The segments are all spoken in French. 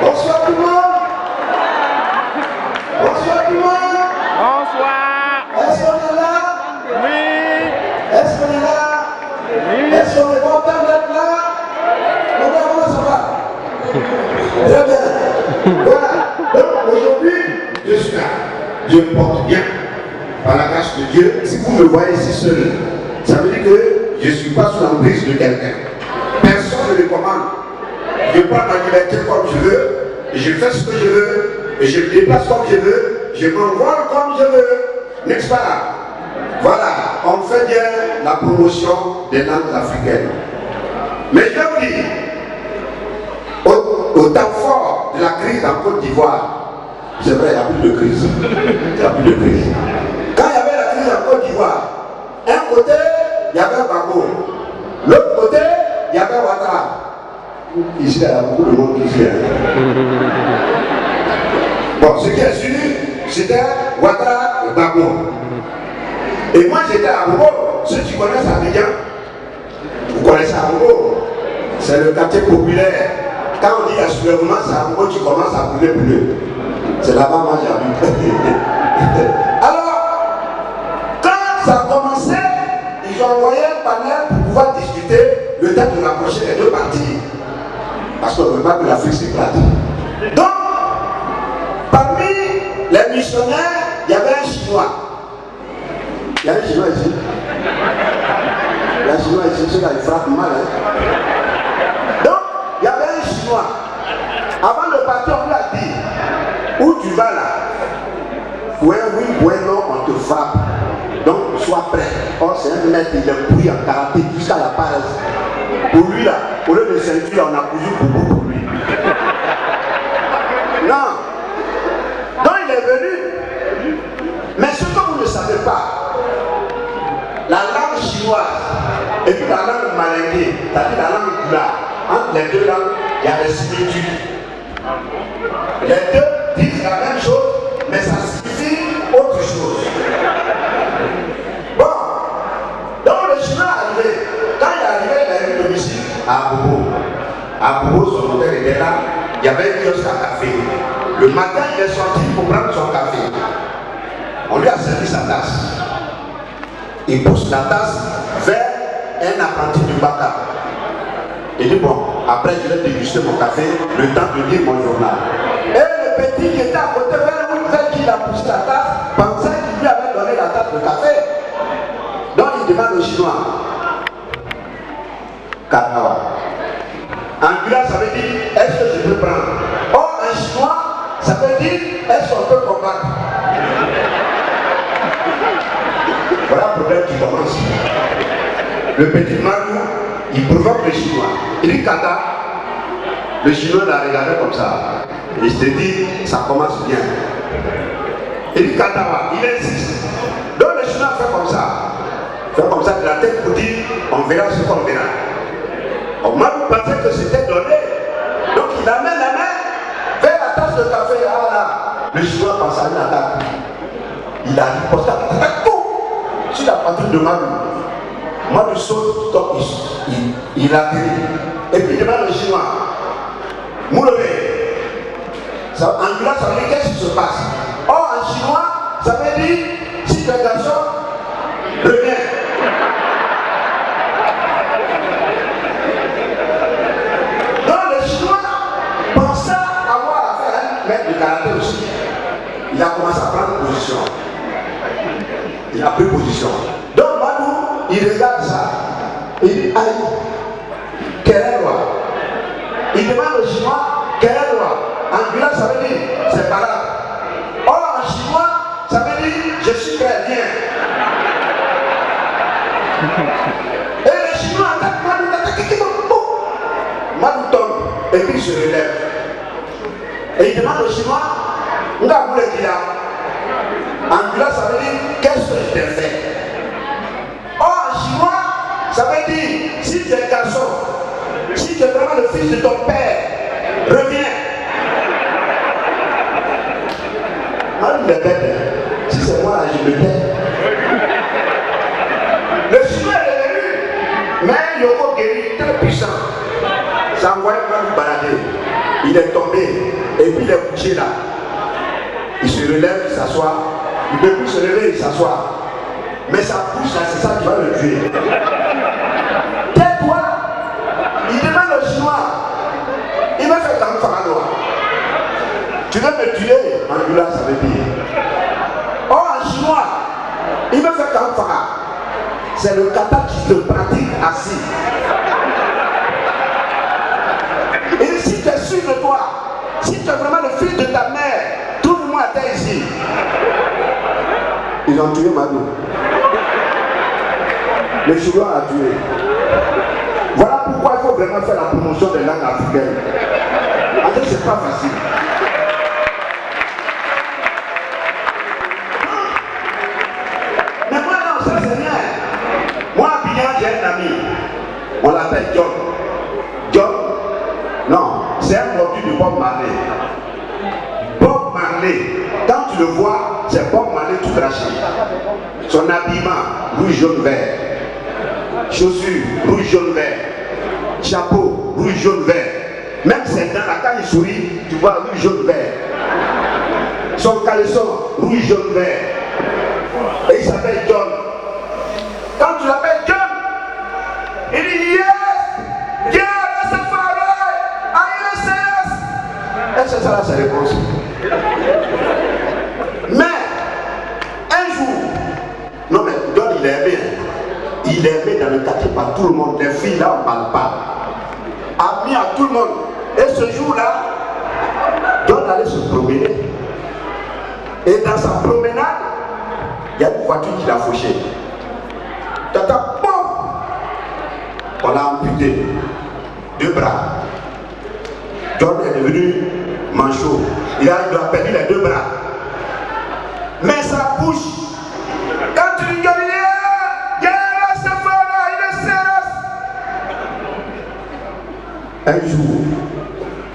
Bonsoir tout le monde. Bonsoir tout le monde. Bonsoir. Est-ce qu'on est là? Oui. Est-ce qu'on est là? Oui. Est-ce qu'on est content d'être là? Comment ça va? Très bien. Voilà. Donc aujourd'hui, je suis là. Je me porte bien. Par la grâce de Dieu, si vous me voyez ici seul, ça veut dire que je ne suis pas sous l'emprise de quelqu'un. Personne ne me commande. Je prends ma liberté comme je veux, et je fais ce que je veux, et je me déplace comme je veux, je m'envole comme je veux. N'est-ce pas? Voilà, on fait bien la promotion des langues africaines. Mais je vais vous dire, au temps fort de la crise en Côte d'Ivoire, c'est vrai, il n'y a plus de crise. Il n'y a plus de crise. Quand il y avait la crise en Côte d'Ivoire, un côté, il y avait Gbagbo. L'autre côté, il y avait Ouattara. Ici, il y a beaucoup de monde qui vient. Bon, ce qui est sûr, c'était Ouattara et Gbagbo. Et moi, j'étais à Bobo. Ceux qui connaissent Abidjan, vous connaissez Bobo. C'est le quartier populaire. Quand on dit soulèvement, c'est à Bobo, tu commences à brûler bleu. C'est là-bas, moi, j'habite. Alors, quand ça a commencé, ils ont envoyé un panel pour pouvoir discuter le temps de rapprocher les deux parties. Parce qu'on ne veut pas que l'Afrique s'éclate. Donc, parmi les missionnaires, il y avait un Chinois. Il y a un Chinois ici. Il y a un Chinois ici, celui-là, il frappe mal. Hein? Donc, il y avait un Chinois. Avant de partir, on lui a dit, où tu vas là? Oui, non, on te frappe. Donc, sois prêt. Or, c'est un maître, il est pourri en karaté jusqu'à la paresse. Pour lui, là, au lieu de ceinture, on a cousu beaucoup pour lui. Non. Donc, il est venu. Mais ce que vous ne savez pas, la langue chinoise et puis la langue malinguée, c'est-à-dire la langue Kula, entre les deux langues, il y a des similitudes. Les deux disent la même chose, mais ça signifie autre chose. Bon, donc le chinois est arrivé. Quand il est arrivé, il a eu le domicile à Bobo. À Bobo, son hôtel était là, il y avait un kiosque à café. Le matin, il est sorti pour prendre son café. On lui a servi sa tasse. Il pousse la tasse vers un apprenti du Baka. Il dit bon, après je vais déguster mon café, le temps de lire mon journal. Et le petit qui était à côté vers qui il a poussé la tasse, pensait qu'il lui avait donné la tasse de café. Donc il demande au Chinois, Kakawa. Angula, ça veut dire, est-ce que je peux prendre? Or, en chinois, ça veut dire, est-ce qu'on peut combattre? Voilà le problème qui commence. Le petit Marou, il provoque le Chinois. Il dit Kata, le Chinois l'a regardé comme ça. Et il se dit, ça commence bien. Il dit Katawa, il insiste. Donc le Chinois fait comme ça. Fait comme ça de la tête pour dire, on verra ce qu'on verra. Marou pensait que c'était donné. Donc il amène la main vers la tasse de café. Ah là, le Chinois pense à une attaque. Il a riposté sur la patrouille de Marou. Marou saute, donc il atterrit. Et puis il demande au Chinois, Moulevé, en Gula, ça veut dire qu'est-ce qui se passe? Or en chinois, ça veut dire si le garçon revient. Donc le Chinois pensait avoir affaire à un maître de karaté aussi. Il a commencé à prendre position. Il a pris position. Donc Madou, il regarde ça. Il dit, aïe, quelle est loi? Il demande au Chinois, quelle est loi? En Gula, ça veut dire, c'est pas là. Or en chinois, ça veut dire, je suis très bien. Et le Chinois attaque Madou, Madou tombe, et puis il se relève. Et il demande au Chinois, Nga Boule Kila. En Gula, ça veut dire, qu'est-ce que je t'ai fait? Or en chinois, ça veut dire, si tu es garçon, si tu es vraiment le fils de ton père, reviens. Moi, je me tais. Si c'est moi, je me tais. Le chinois est revenu, mais Yoko Guéri, très puissant. Ça envoie pas nous balader. Il est tombé et puis il est couché là. Il se relève, il s'assoit. Il ne peut plus se lever, il s'assoit. Mais sa bouche là, c'est ça qui va le tuer. Tais-toi. Il demande au chinois. Il m'a fait comme Faranoa. Tu veux me tuer? En Angoula, ça veut dire. Oh, en chinois, il me fait comme Farah. C'est le kata qui se pratique assis. Et si tu es sûr de toi, si tu es vraiment le fils de ta mère, trouve-moi à terre ici. Ils ont tué Madou. Le Chinois a tué. Voilà pourquoi il faut vraiment faire la promotion des langues africaines. En fait, c'est pas facile. Mais moi, non, ça c'est rien. Moi, à Bignan, j'ai un ami. On l'appelle John. John, non, c'est un produit de Bob Marley. Bob Marley, quand tu le vois, c'est Bob Marley tout craché. Son habillement, rouge, jaune, vert. Chaussures, rouge, jaune, vert. Chapeau, rouge, jaune, vert. Même ses dents, là, quand il sourit, tu vois rouge, jaune, vert. Son caleçon, rouge, jaune, vert. Et il s'appelle John. Quand tu l'appelles John, il dit yes, yes, c'est pareil, et c'est ça là, sa réponse. Mais un jour, non mais John il est aimé. Il est aimé dans le quartier par tout le monde. Les filles là, on ne parle pas. Ami à tout le monde. Et ce jour-là, John allait se promener. Et dans sa promenade, il y a une voiture qui l'a fauché. Tata, bon, on l'a amputé. 2 bras. John est devenu manchot. Il a perdu les 2 bras. Mais sa bouche, quand tu lui dis, un jour,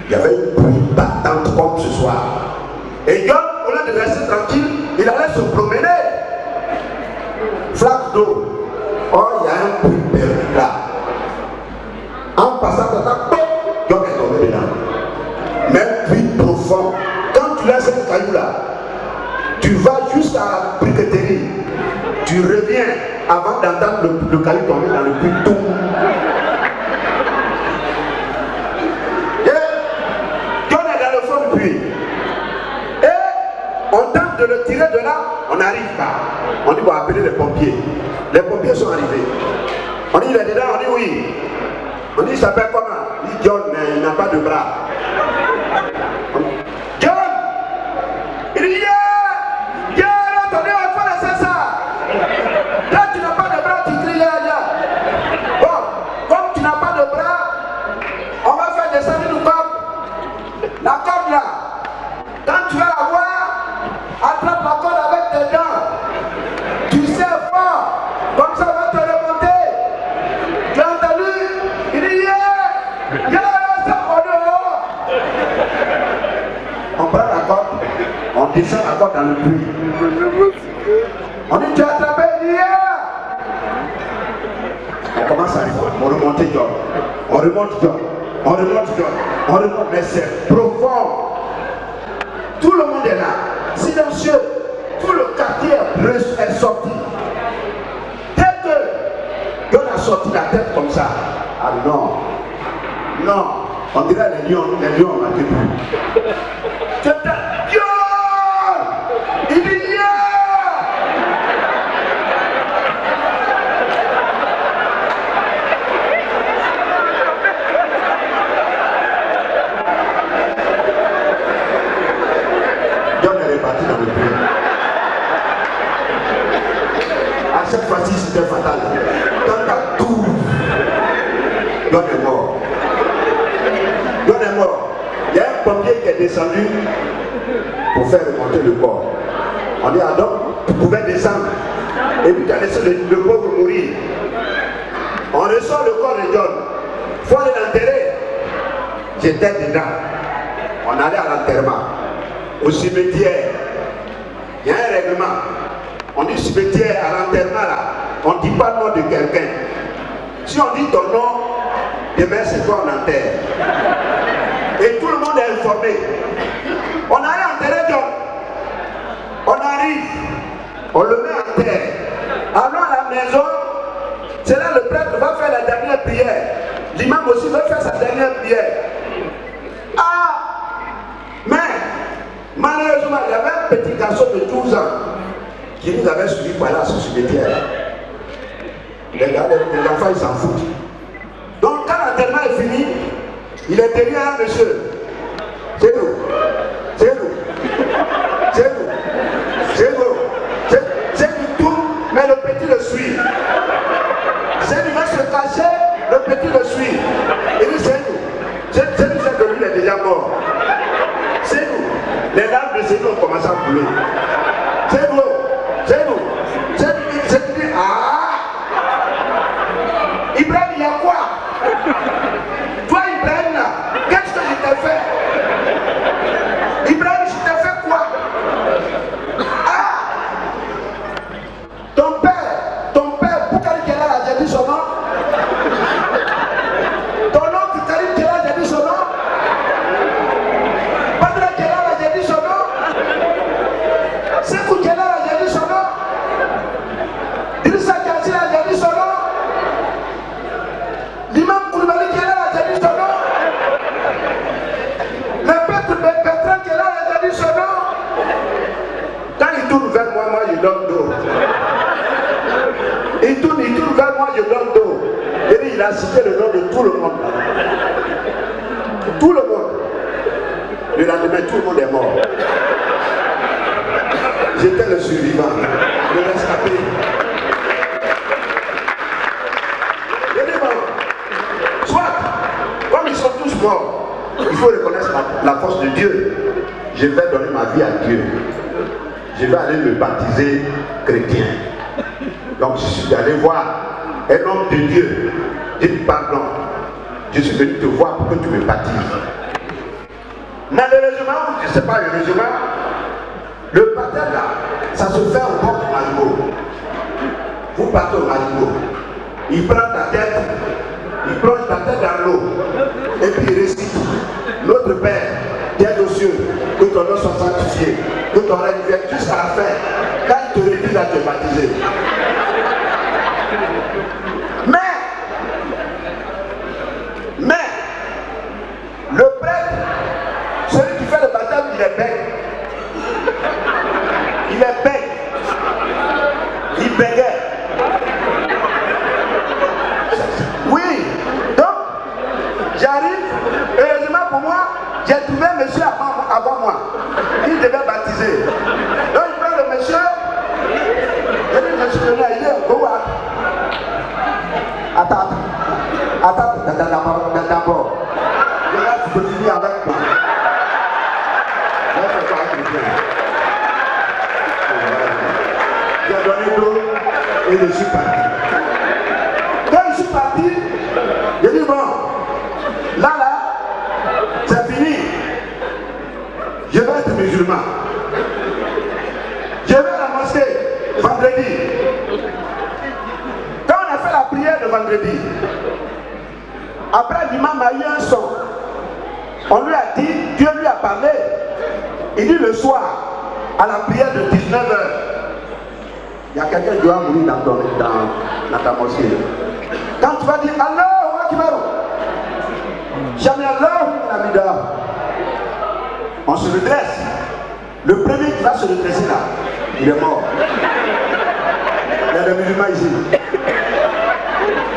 il y avait une pluie battante comme ce soir. Et John, au lieu de rester tranquille, il allait se promener. Flaque d'eau. Oh, il y a un puits perdu là. En passant dans ta porte, John est tombé dedans. Même puits profond. Quand tu laisses un caillou là, tu vas jusqu'à la briqueterie. Tu reviens avant d'entendre le caillou tomber dans le puits tout. On tente de le tirer de là, on n'arrive pas. On dit qu'on va appeler les pompiers. Les pompiers sont arrivés. On dit il est dedans, on dit oui. On dit il s'appelle comment? Il dit John, mais il n'a pas de bras. John! Il dit yeah! Attendez, on va laisser ça. Là tu n'as pas de bras, tu cries là. Bon, comme tu n'as pas de bras, on va faire descendre une corde. La corde là, quand tu vas la voir, attrape la corde avec tes dents. Tu sais fort. Comme ça va te remonter. Tu as entendu? Il dit yeah, ça au dehors. On prend la corde. On descend la corde dans le puits. On dit tu as attrapé, il dit yeah. On commence à remonter John. On remonte John. On remonte, mais c'est profond. Tout le monde est là, silencieux. Tout le quartier est sorti. Dès que John a sorti la tête comme ça, ah non, on dirait les lions ont manqué plus. John! Il dit yeah! Dans le puits. À cette fois-ci, c'était fatal. Quand t'as tout, John est mort. Il y a un pompier qui est descendu pour faire remonter le corps. On dit, ah donc, tu pouvais descendre. Et puis tu as laissé le pauvre mourir. On ressort le corps de John. Il faut aller l'enterrer. J'étais dedans. On allait à l'enterrement. Au cimetière. Il y a un règlement. On dit cimetière à l'enterrement là. On ne dit pas le nom de quelqu'un. Si on dit ton nom, demain c'est toi on enterre. Et tout le monde est informé. On allait enterrer John. On arrive, on le met en terre. Allons à la maison, c'est là le prêtre va faire la dernière prière. L'imam aussi va faire sa dernière prière. Ah, mais malheureusement, il y avait un petit garçon de 12 ans qui nous avait suivi par là sur ce cimetière. Les enfants, ils s'en foutent. Donc, quand l'enterrement est fini, il est derrière un monsieur. C'est nous. C'est nous. C'est nous. C'est nous. C'est nous tout, mais le petit le suit. C'est lui va se cacher, le petit le suit. Il dit c'est nous. C'est nous, c'est que lui, il est déjà mort. C'est nous. Les larmes de c'est nous ont commencé à couler. C'est nous. C'est nous. C'est nous. Ah! Ibrahim, il y a quoi? Toi, Ibrahim, là, qu'est-ce que je t'ai fait? Ibrahim, je t'ai fait quoi? Ah! Ton père, Boukari Kela, j'ai dit son nom. Ton oncle Karim Kela, j'ai dit son nom. Padre Kela, j'ai dit son nom. Sekou Kela, j'ai dit son nom. Dirissa Kassi, j'ai dit son nom. L'imam Koulibaly Kela, j'ai dit son nom. Le peuple Bertrand Kela, j'ai dit son nom. Quand il tourne vers moi, je donne dos. Il tourne vers moi, je donne dos. Et il a cité le nom de tout le monde. Tout le monde. Le lendemain, tout le monde est mort. J'étais le survivant, le rescapé. Et dit bon, soit, comme ils sont tous morts, il faut reconnaître la force de Dieu. Je vais donner ma vie à Dieu. Je vais aller me baptiser chrétien. Donc je suis allé voir un homme de Dieu. J'ai dit pardon. Je suis venu te voir pour que tu me baptises. Malheureusement, je ne sais pas heureusement, le baptême là, ça se fait au bord du marigot. Vous partez au marigot. Il prend ta tête, il plonge ta tête dans l'eau. Et puis il récite. Notre Père, qui est aux cieux, que ton nom soit sanctifié, que ton règne vienne jusqu'à la fin. Quand il te réduit à te baptiser. Mais, le prêtre, celui qui fait le baptême, il est bête. Il est bête. Il bégait. Oui, donc, j'arrive, heureusement pour moi, j'ai trouvé un monsieur avant moi. Il devait baptiser. Donc, il prend le monsieur. Il dit, monsieur, il est au Goa. Attends, d'abord. Je vais continuer avec moi. J'ai donné l'eau et je suis parti. Quand je suis parti, j'ai dit bon, là, c'est fini. Je vais être musulman. Je vais à la mosquée vendredi. Quand on a fait la prière de vendredi, après l'imam a eu un son. On lui a dit, Dieu lui a parlé. Il dit le soir, à la prière de 19h, il y a quelqu'un qui doit mourir dans ta mosquée. Quand tu vas dire Allahu Akbar, jamais Allahu Akbar, on se redresse. Le premier qui va se redresser là, il est mort. Il y a des musulmans ici.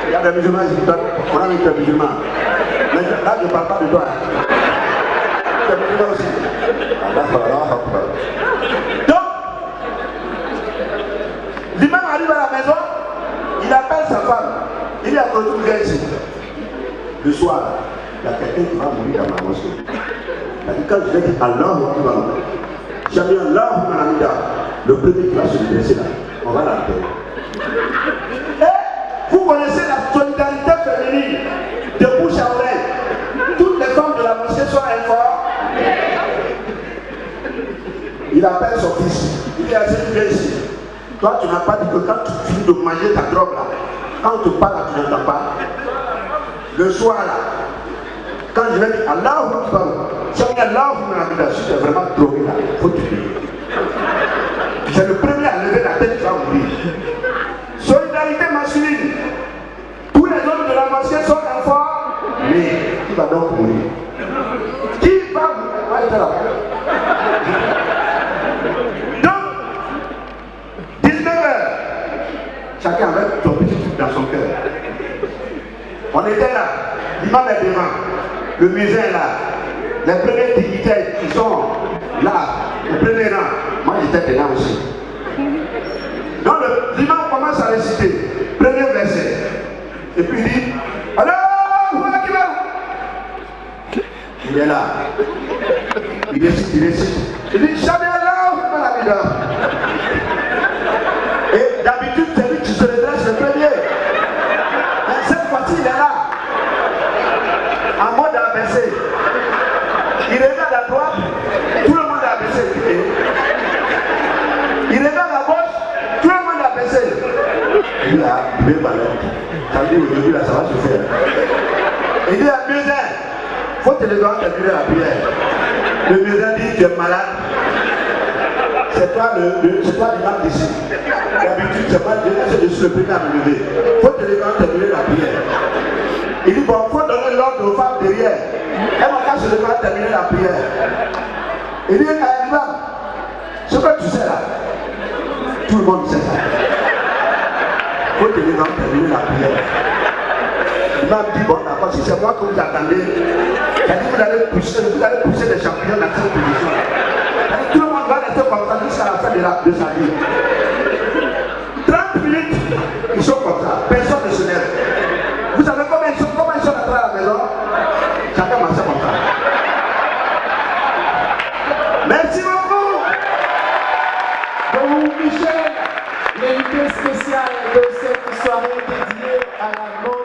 Il y a des musulmans ici. On a vu des musulmans. Mais là, je ne parle pas de toi. Tu es musulman aussi. Donc, l'imam arrive à la maison, il appelle sa femme. Il dit à côté de lui ici. Le soir, il y a quelqu'un qui va mourir dans ma mosquée. Il a dit quand je vais dire Allahu Akbar, jamais Allahu Akbar, le premier qui va se redresser là, on va l'enterrer. Et vous connaissez la solidarité féminine de bouche à oreille. Toutes les femmes de la mosquée sont informées. Il appelle son fils. Il dit à cette fille ici. Toi, tu n'as pas dit que quand tu finis de manger ta drogue là, quand on te parle là, tu n'entends pas. Le soir là, quand je vais dire Allahu Akbar, si tu es vraiment drogué là, il faut tuer. C'est le premier à lever la tête qui va mourir. Solidarité masculine. Tous les hommes de la mosquée sont enfants. Mais qui va donc mourir? Qui va mourir? Donc, 19h, chacun avec son petit truc dans son cœur. On était là, l'imam est devant, le musée est là, les premiers dignitaires qui sont là, au premier rang, moi j'étais dedans aussi. Donc l'imam commence à réciter, premier verset, et puis il dit, Allahu Akbar. Il est là, il récite, il dit, jamais Allahu Akbar. Et d'habitude, c'est lui qui se redresse le premier. Mais cette fois-ci, il est là, en mode abaissé. Il regarde à droite, tout le monde est abaissé. Il regarde à gauche, tout le monde est abaissé. Il dit, il veut parler. Ça veut dire aujourd'hui, là, ça va se faire. Il dit à Musin, il faut te lever à terminer la prière. Le Musin dit, tu es malade. C'est toi l'imam d'ici. D'habitude, c'est pas Dieu, c'est le premier à me lever. Il faut te lever à terminer la prière. Il dit, bon, il faut donner l'ordre aux femmes derrière. Elles vont pas se lever à terminer la prière. Il dit, l'imam, ce que tu sais là, tout le monde sait ça. Il faut te lever à terminer la prière. L'imam dit, bon, d'accord, si c'est moi que vous attendez, il dit, vous allez pousser les champignons dans cette position. Tout le monde va rester comme ça jusqu'à la fin de sa vie. 30 minutes, ils sont comme ça. Personne ne se lève. Vous savez comment ils sont rentrés à la maison? Chacun marchait comme ça. Merci beaucoup. Donc, Michel, l'invité spécial de cette soirée dédiée à la mort.